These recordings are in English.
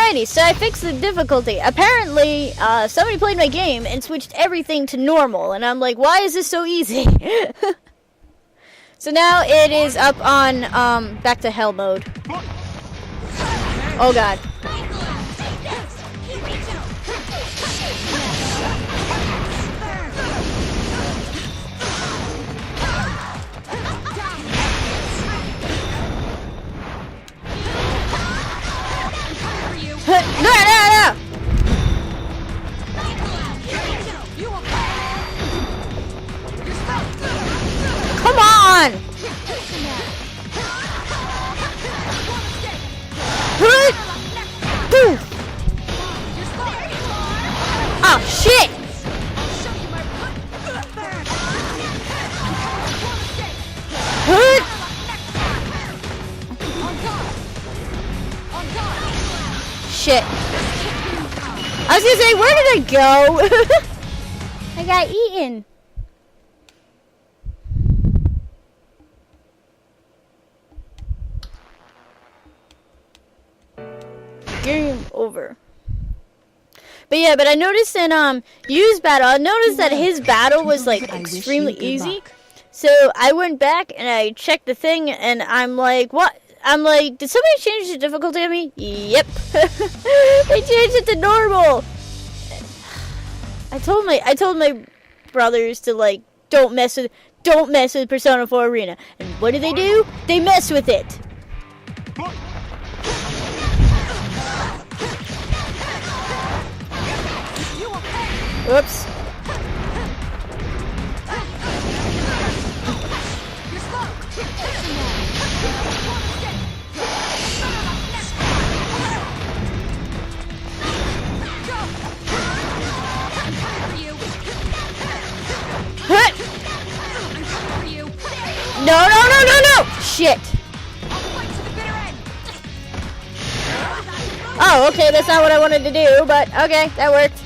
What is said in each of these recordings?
Alrighty, so I fixed the difficulty. Apparently, somebody played my game and switched everything to normal, and I'm like, why is this so easy? So now it is up on, back to hell mode. Oh god. No! Come on! Oh shit! Shit. I was gonna say, where did I go? I got eaten. Game over. But yeah, but I noticed in Yu's battle, I noticed that his battle was like extremely easy. So I went back and I checked the thing, and I'm like, what? I'm like, did somebody change the difficulty on me? Yep. They changed it to normal. I told my brothers to like don't mess with Persona 4 Arena. And what do? They mess with it. Whoops. No! Shit. Oh, okay, that's not what I wanted to do, but okay, that worked.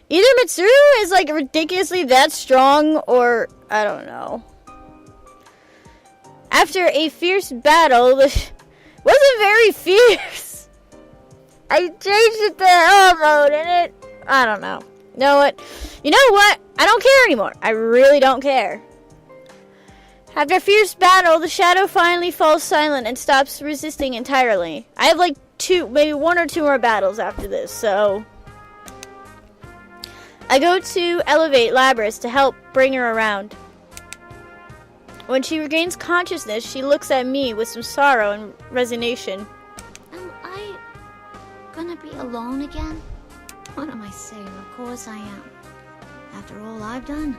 Either Mitsuru is like ridiculously that strong, or I don't know. After a fierce battle, wasn't very fierce. I changed it to hell mode, and I don't know. You know what? I don't care anymore. I really don't care. After a fierce battle, the shadow finally falls silent and stops resisting entirely. I have like maybe one or two more battles after this, so I go to elevate Labris to help bring her around. When she regains consciousness, she looks at me with some sorrow and resignation. Am I gonna be alone again? What am I saying? Of course I am. After all I've done?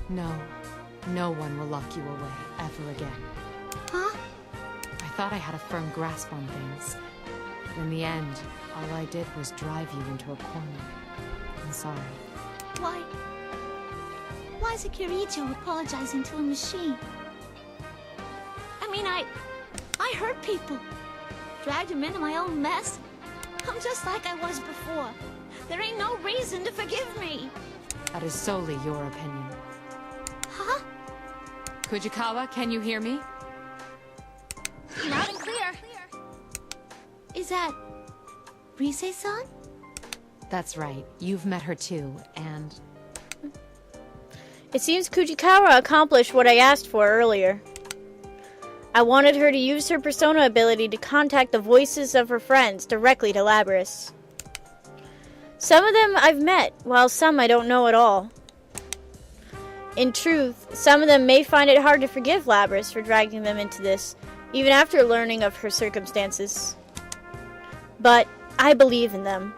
No. No one will lock you away ever again. Huh? I thought I had a firm grasp on things. But in the end, all I did was drive you into a corner. I'm sorry. Why is a Kirijo apologizing to a machine? I mean, I hurt people. Dragged them into my own mess. I'm just like I was before. There ain't no reason to forgive me. That is solely your opinion. Huh? Kujikawa, can you hear me? Loud and clear. Is that Rise-san? That's right. You've met her too, and It seems Kujikawa accomplished what I asked for earlier. I wanted her to use her persona ability to contact the voices of her friends directly to Labris. Some of them I've met, while some I don't know at all. In truth, some of them may find it hard to forgive Labris for dragging them into this, even after learning of her circumstances. But I believe in them.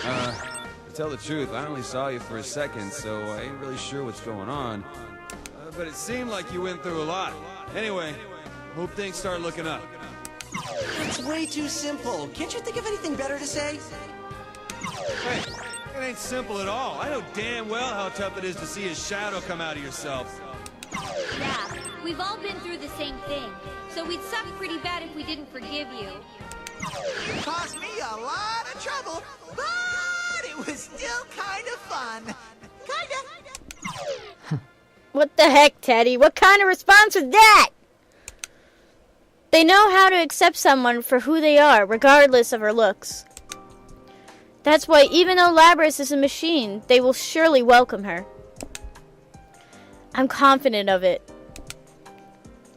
To tell the truth, I only saw you for a second, so I ain't really sure what's going on. But it seemed like you went through a lot. Anyway, hope things start looking up. It's way too simple. Can't you think of anything better to say? Hey, it ain't simple at all. I know damn well how tough it is to see a shadow come out of yourself. Yeah, we've all been through the same thing, so we'd suck pretty bad if we didn't forgive you. It cost me a lot of trouble, but it was still kind of fun. Kinda. What the heck, Teddy? What kind of response was that? They know how to accept someone for who they are, regardless of her looks. That's why even though Labras is a machine, they will surely welcome her. I'm confident of it.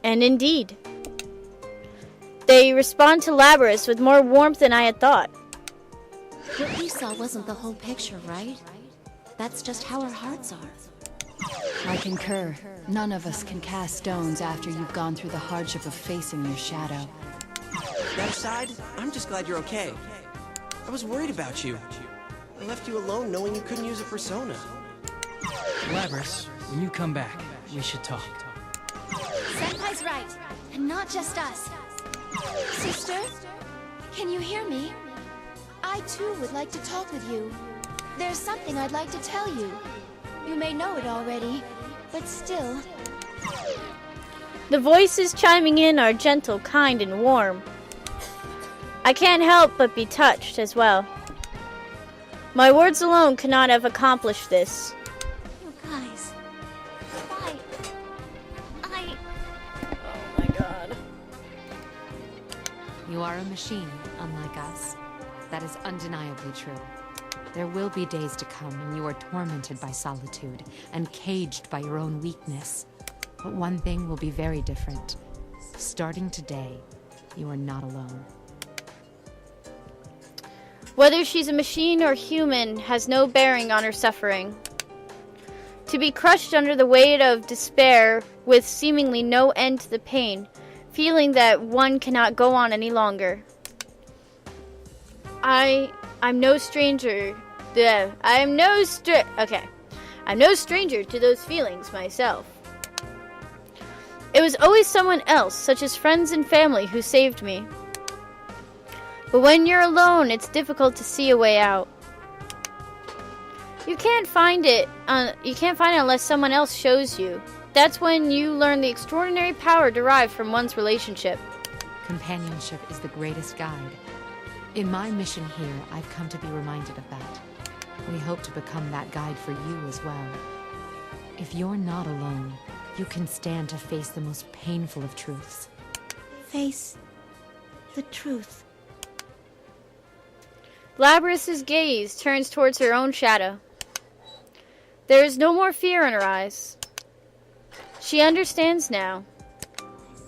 And indeed, they respond to Labras with more warmth than I had thought. What we saw wasn't the whole picture, right? That's just how our hearts are. I concur. None of us can cast stones after you've gone through the hardship of facing your shadow. That aside, I'm just glad you're okay. I was worried about you. I left you alone knowing you couldn't use a persona. Labras, when you come back, we should talk. Senpai's right, and not just us. Sister, can you hear me? I too would like to talk with you. There's something I'd like to tell you. You may know it already, but still. The voices chiming in are gentle, kind, and warm. I can't help but be touched as well. My words alone could not have accomplished this. You guys, why? Oh my god. You are a machine, unlike us. That is undeniably true. There will be days to come when you are tormented by solitude and caged by your own weakness. But one thing will be very different. Starting today, you are not alone. Whether she's a machine or human has no bearing on her suffering. To be crushed under the weight of despair with seemingly no end to the pain, feeling that one cannot go on any longer. I'm no stranger. I'm no stranger to those feelings myself. It was always someone else, such as friends and family, who saved me. But when you're alone, it's difficult to see a way out. You can't find it unless someone else shows you. That's when you learn the extraordinary power derived from one's relationship. Companionship is the greatest guide. In my mission here, I've come to be reminded of that. We hope to become that guide for you as well. If you're not alone, you can stand to face the most painful of truths. Face the truth. Labras's gaze turns towards her own shadow. There is no more fear in her eyes. She understands now.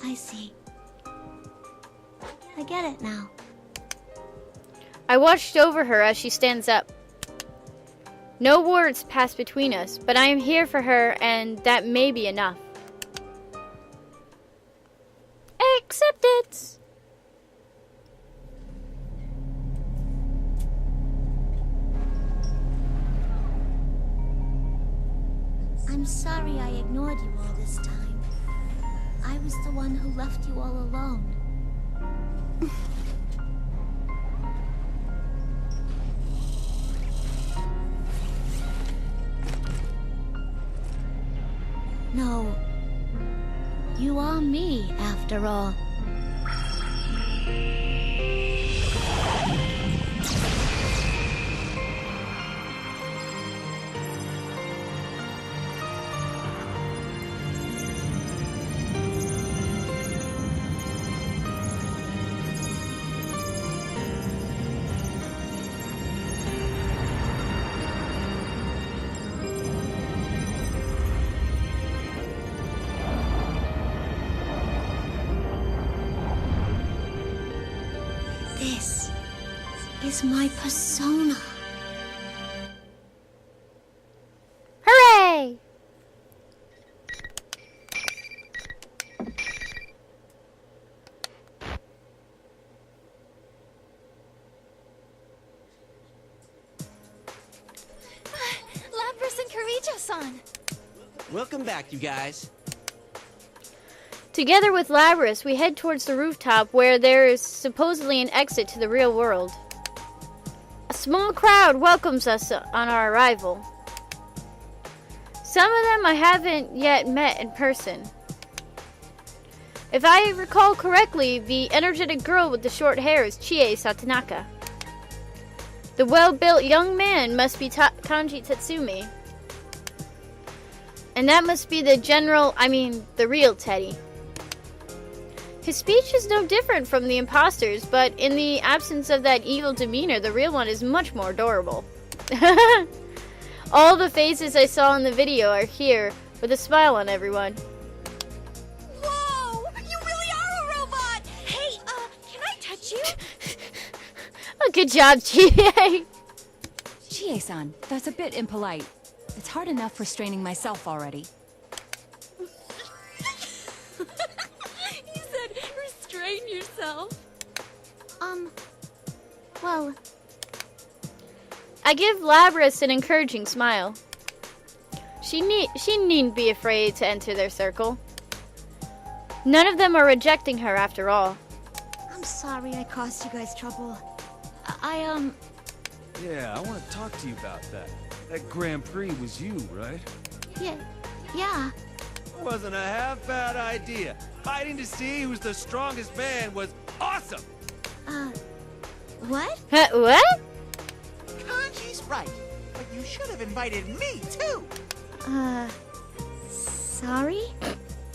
I see. I get it now. I watched over her as she stands up. No words pass between us, but I am here for her, and that may be enough. Acceptance! I'm sorry I ignored you all this time. I was the one who left you all alone. No, you are me, after all. This is my persona. Hooray! Labras and Kirijo-san! Welcome back, you guys. Together with Labras, we head towards the rooftop where there is supposedly an exit to the real world. A small crowd welcomes us on our arrival. Some of them I haven't yet met in person. If I recall correctly, the energetic girl with the short hair is Chie Satanaka. The well-built young man must be Kanji Tatsumi. And that must be the real Teddy. His speech is no different from the imposters, but in the absence of that evil demeanor, the real one is much more adorable. All the faces I saw in the video are here, with a smile on everyone. Whoa! You really are a robot! Hey, can I touch you? Oh, good job, Chie. Chie-san, that's a bit impolite. It's hard enough restraining myself already. You said restrain yourself. Well... I give Labras an encouraging smile. She needn't be afraid to enter their circle. None of them are rejecting her after all. I'm sorry I caused you guys trouble. Yeah, I want to talk to you about that. That Grand Prix was you, right? Yeah. Wasn't a half-bad idea. Fighting to see who's the strongest man was awesome! What? What? Kanji's right, but you should have invited me, too! Sorry?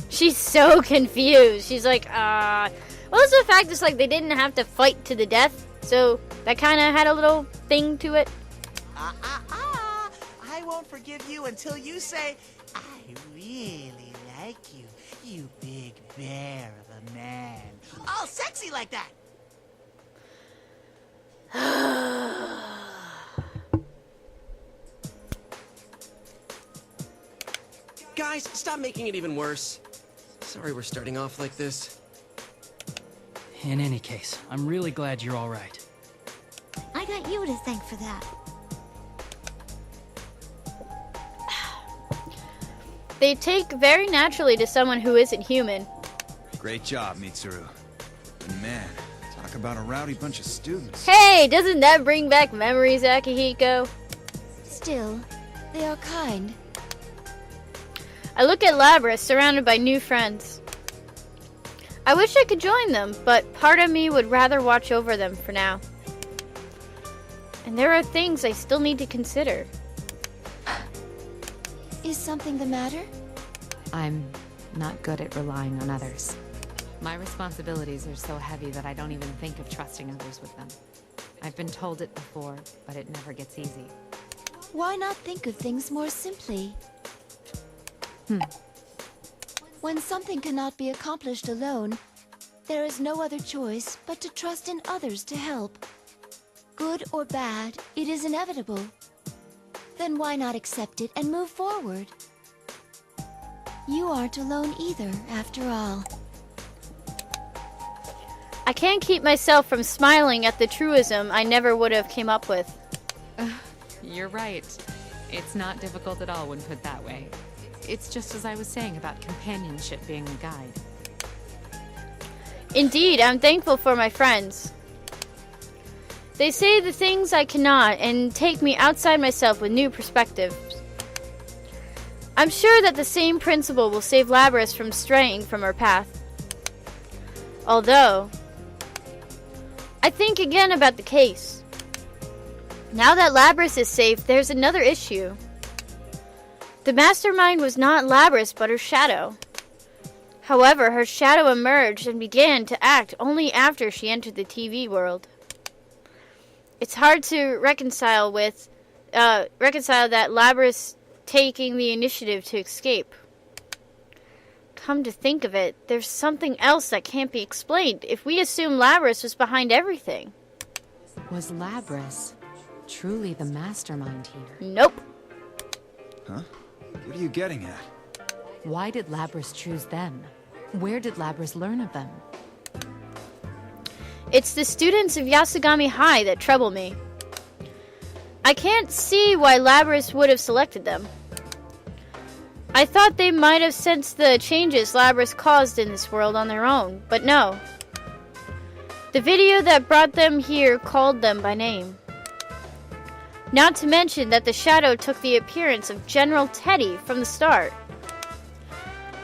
She's so confused. She's like, well, it's the fact is, like, they didn't have to fight to the death, so that kind of had a little thing to it. I won't forgive you until you say, I really like you, you big bear of a man. All sexy like that! Guys, stop making it even worse. Sorry we're starting off like this. In any case, I'm really glad you're all right. I got you to thank for that. They take very naturally to someone who isn't human. Great job, Mitsuru. And man, talk about a rowdy bunch of students. Hey, doesn't that bring back memories, Akihiko? Still, they are kind. I look at Labras, surrounded by new friends. I wish I could join them, but part of me would rather watch over them for now. And there are things I still need to consider. Is something the matter? I'm not good at relying on others. My responsibilities are so heavy that I don't even think of trusting others with them. I've been told it before, but it never gets easy. Why not think of things more simply? When something cannot be accomplished alone, there is no other choice but to trust in others to help. Good or bad, it is inevitable. Then why not accept it and move forward? You aren't alone either, after all. I can't keep myself from smiling at the truism I never would have came up with. You're right. It's not difficult at all when put that way. It's just as I was saying about companionship being a guide. Indeed, I'm thankful for my friends. They say the things I cannot and take me outside myself with new perspectives. I'm sure that the same principle will save Labras from straying from her path. Although, I think again about the case. Now that Labras is safe, there's another issue. The mastermind was not Labras, but her shadow. However, her shadow emerged and began to act only after she entered the TV world. It's hard to reconcile that Labras taking the initiative to escape. Come to think of it, there's something else that can't be explained if we assume Labras was behind everything. Was Labras truly the mastermind here? Nope. Huh? What are you getting at? Why did Labras choose them? Where did Labras learn of them? It's the students of Yasogami High that trouble me. I can't see why Labras would have selected them. I thought they might have sensed the changes Labras caused in this world on their own, but no. The video that brought them here called them by name. Not to mention that the shadow took the appearance of General Teddy from the start.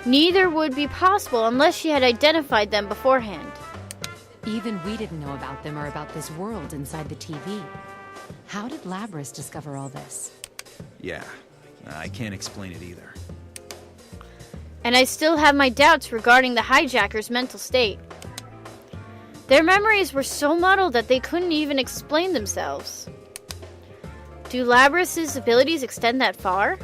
Neither would be possible unless she had identified them beforehand. Even we didn't know about them or about this world inside the TV. How did Labras discover all this? Yeah, I can't explain it either. And I still have my doubts regarding the hijackers' mental state. Their memories were so muddled that they couldn't even explain themselves. Do Labrys's abilities extend that far?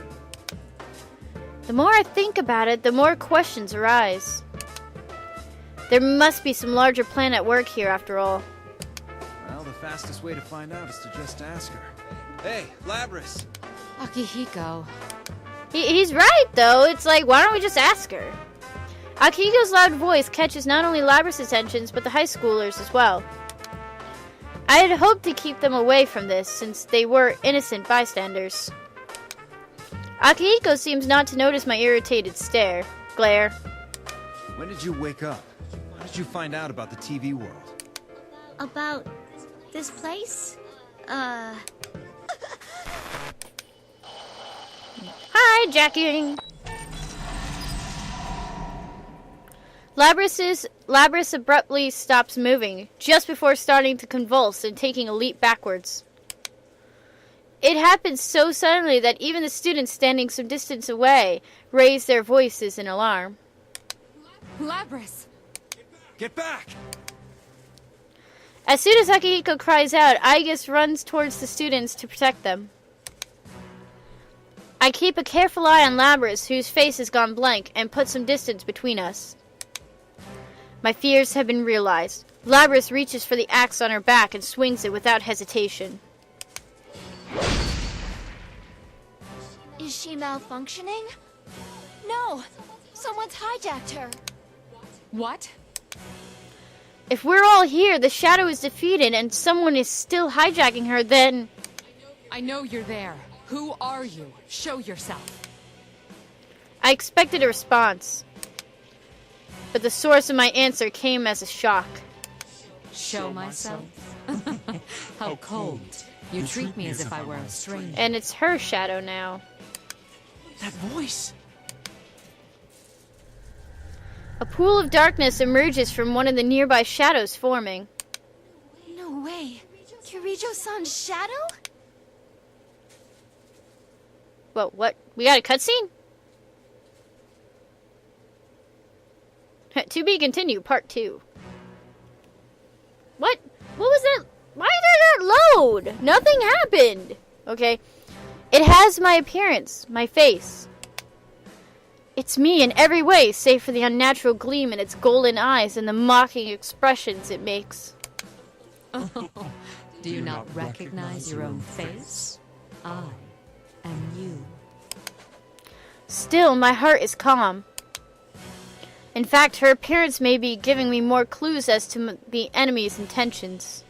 The more I think about it, the more questions arise. There must be some larger plan at work here after all. Well, the fastest way to find out is to just ask her. Hey, Labrys! Akihiko. He's right, though. It's like, why don't we just ask her? Akihiko's loud voice catches not only Labrys' attentions, but the high schoolers as well. I had hoped to keep them away from this, since they were innocent bystanders. Akihiko seems not to notice my irritated glare. When did you wake up? How did you find out about the TV world? About this place? Hijacking! Labrys abruptly stops moving, just before starting to convulse and taking a leap backwards. It happened so suddenly that even the students standing some distance away raised their voices in alarm. Labrys! Get back! As soon as Akihiko cries out, Aigis runs towards the students to protect them. I keep a careful eye on Labrys, whose face has gone blank, and put some distance between us. My fears have been realized. Labrys reaches for the axe on her back and swings it without hesitation. Is she malfunctioning? No! Someone's hijacked her! What? If we're all here, the Shadow is defeated, and someone is still hijacking her, then... I know you're there. Who are you? Show yourself. I expected a response. But the source of my answer came as a shock. Show myself? How cold. You treat me as if I were a stranger. And it's her Shadow now. That voice! A pool of darkness emerges from one of the nearby shadows forming. No way! Kirijo-san's shadow? Whoa, what? We got a cutscene? To be continued, part 2. What? What was that? Why did that load? Nothing happened. Okay. It has my appearance, my face. It's me in every way, save for the unnatural gleam in its golden eyes and the mocking expressions it makes. Do you not recognize your own face? I am you. Still, my heart is calm. In fact, her appearance may be giving me more clues as to the enemy's intentions.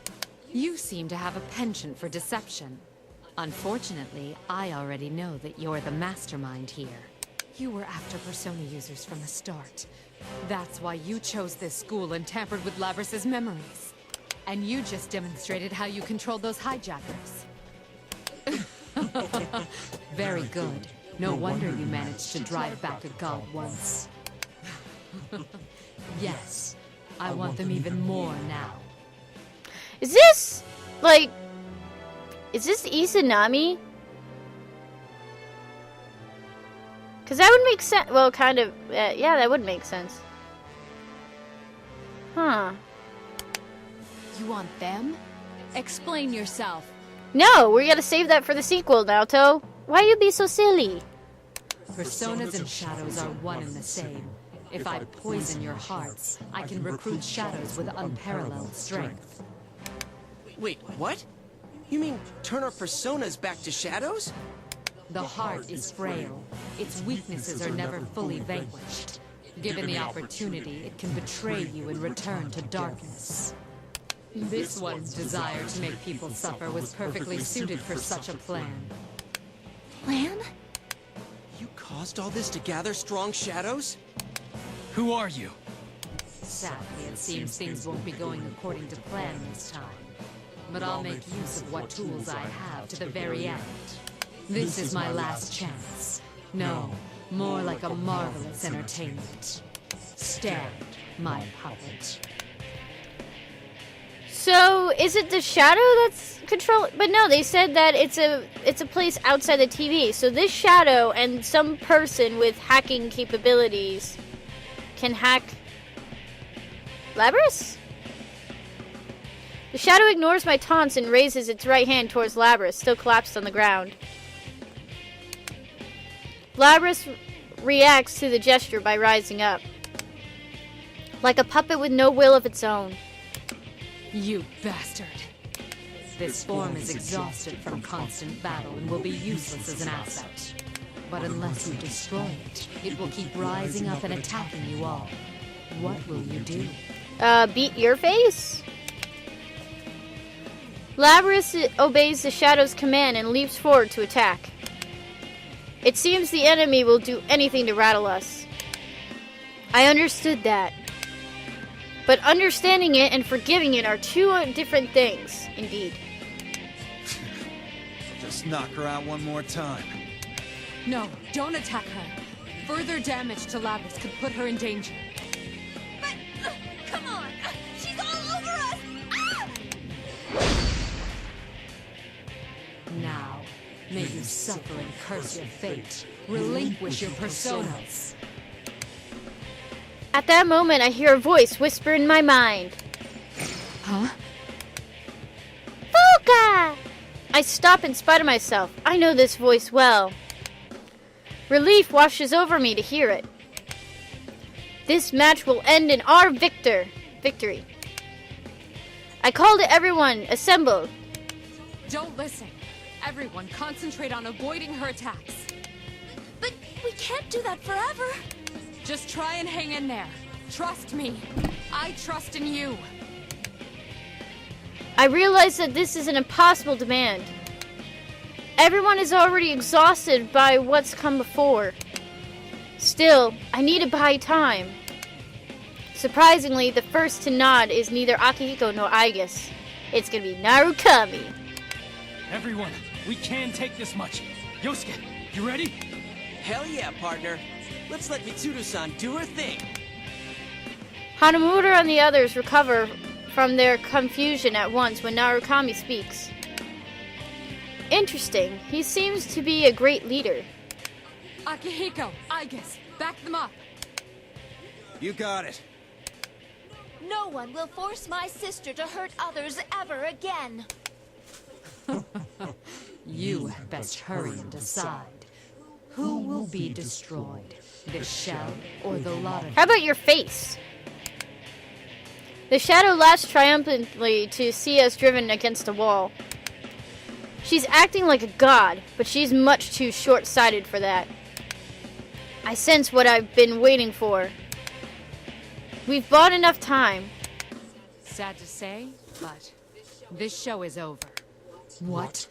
You seem to have a penchant for deception. Unfortunately, I already know that you're the mastermind here. You were after Persona users from the start. That's why you chose this school and tampered with Labrys's memories. And you just demonstrated how you controlled those hijackers. Very good. No wonder you managed to drive back a god once. Yes, I want them even more now. Is this, like, is this Izanami? Because that would make sense. Well, kind of, yeah, that would make sense. Huh. You want them? Explain yourself. No, we gotta save that for the sequel, Naoto. Why you be so silly? Personas and shadows are one and the same. If I poison your hearts, I can recruit shadows with unparalleled strength. Wait, what? You mean turn our personas back to shadows? The heart is frail. Its weaknesses are never fully vanquished. Given the opportunity, it can betray you and return to darkness. This one's desire to make people suffer was perfectly suited for such a plan. Plan? You caused all this to gather strong shadows? Who are you? Sadly, it seems things won't be going according to plan this time. But I'll make use of what tools I have to the very end. This is my last chance. No, more like a marvelous entertainment. Stand, my puppet. So, is it the shadow that's controlling? But no, they said that it's a place outside the TV. So this shadow and some person with hacking capabilities can hack Labrys? The shadow ignores my taunts and raises its right hand towards Labrys, still collapsed on the ground. Labrys reacts to the gesture by rising up, like a puppet with no will of its own. You bastard. This form is exhausted from constant battle and will be useless as an asset. But unless you destroy it, it will keep rising up and attacking you all. What will you do? Beat your face? Labrys obeys the shadow's command and leaps forward to attack. It seems the enemy will do anything to rattle us. I understood that. But understanding it and forgiving it are two different things, indeed. Just knock her out one more time. No, don't attack her. Further damage to Labrys could put her in danger. But, come on! She's all over us! Ah! Now, may you suffer and curse your fate. Relinquish your personas. At that moment, I hear a voice whisper in my mind. Huh? Fuka! I stop in spite of myself. I know this voice well. Relief washes over me to hear it. This match will end in our victory. I call to everyone, assemble. Don't listen. Everyone concentrate on avoiding her attacks. But we can't do that forever. Just try and hang in there. Trust me. I trust in you. I realize that this is an impossible demand. Everyone is already exhausted by what's come before. Still, I need to buy time. Surprisingly, the first to nod is neither Akihiko nor Aigis. It's gonna be Narukami. Everyone, we can take this much. Yosuke, you ready? Hell yeah, partner. Let's let Mitsuru-san do her thing. Hanamura and the others recover from their confusion at once when Narukami speaks. Interesting. He seems to be a great leader. Akihiko, Aigis, back them up. You got it. No one will force my sister to hurt others ever again. You had best hurry and decide. Who will be destroyed? The shell or the lot of... How about your face? The shadow laughs triumphantly to see us driven against a wall. She's acting like a god, but she's much too short-sighted for that. I sense what I've been waiting for. We've bought enough time. Sad to say, but this show is over. What?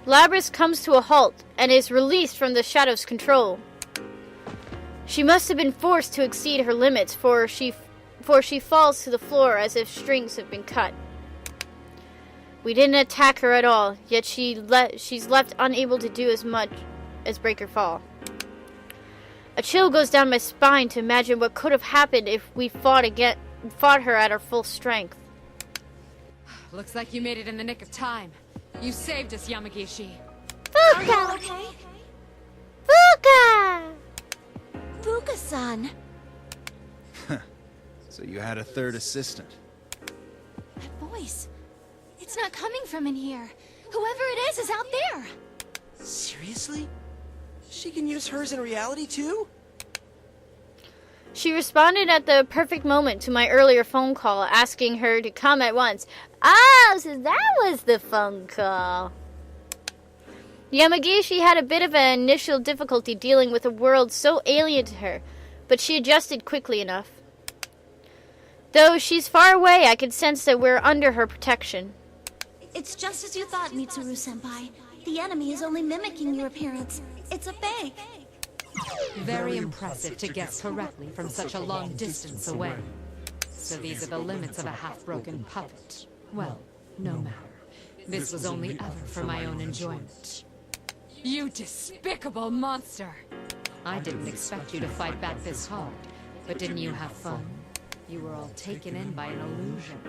Labrys comes to a halt and is released from the shadow's control. She must have been forced to exceed her limits, for she falls to the floor as if strings have been cut. We didn't attack her at all, yet she's left unable to do as much as break her fall. A chill goes down my spine to imagine what could have happened if we fought her at our full strength. Looks like you made it in the nick of time. You saved us, Yamagishi. Are you okay? Fuka! Fuka-san. So you had a third assistant. That voice. It's not coming from in here. Whoever it is out there. Seriously? She can use hers in reality too? She responded at the perfect moment to my earlier phone call, asking her to come at once. Ah, so that was the phone call. Yamagishi had a bit of an initial difficulty dealing with a world so alien to her, but she adjusted quickly enough. Though she's far away, I could sense that we're under her protection. It's just as you thought, Mitsuru-senpai. The enemy is only mimicking your appearance. It's a fake. Very impressive to guess correctly from such a long distance away. So these are the limits of a half-broken puppet. Well, no matter. This was only ever for my own enjoyment. You despicable monster! I didn't expect you to fight back this hard, but didn't you have fun? You were all taken in by an illusion.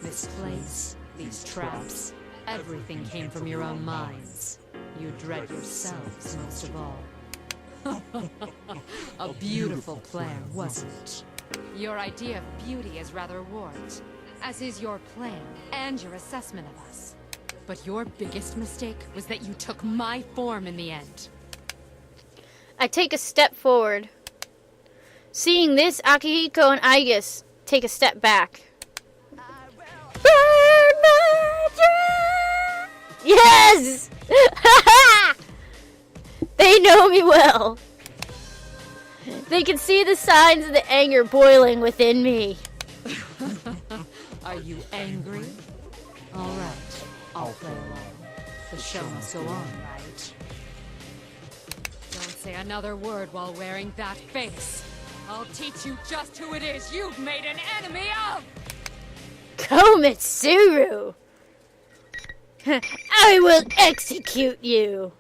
This place, these traps, everything came from your own minds. You dread yourselves most of all. A beautiful plan, wasn't it? Your idea of beauty is rather warped, as is your plan and your assessment of us. But your biggest mistake was that you took my form in the end. I take a step forward. Seeing this, Akihiko and Aigis take a step back. Burn my drum! Yes! They know me well. They can see the signs of the anger boiling within me. Are you angry? All right, I'll play along. The show must go on, right? Don't say another word while wearing that face. I'll teach you just who it is you've made an enemy of! Go, Mitsuru! I will execute you!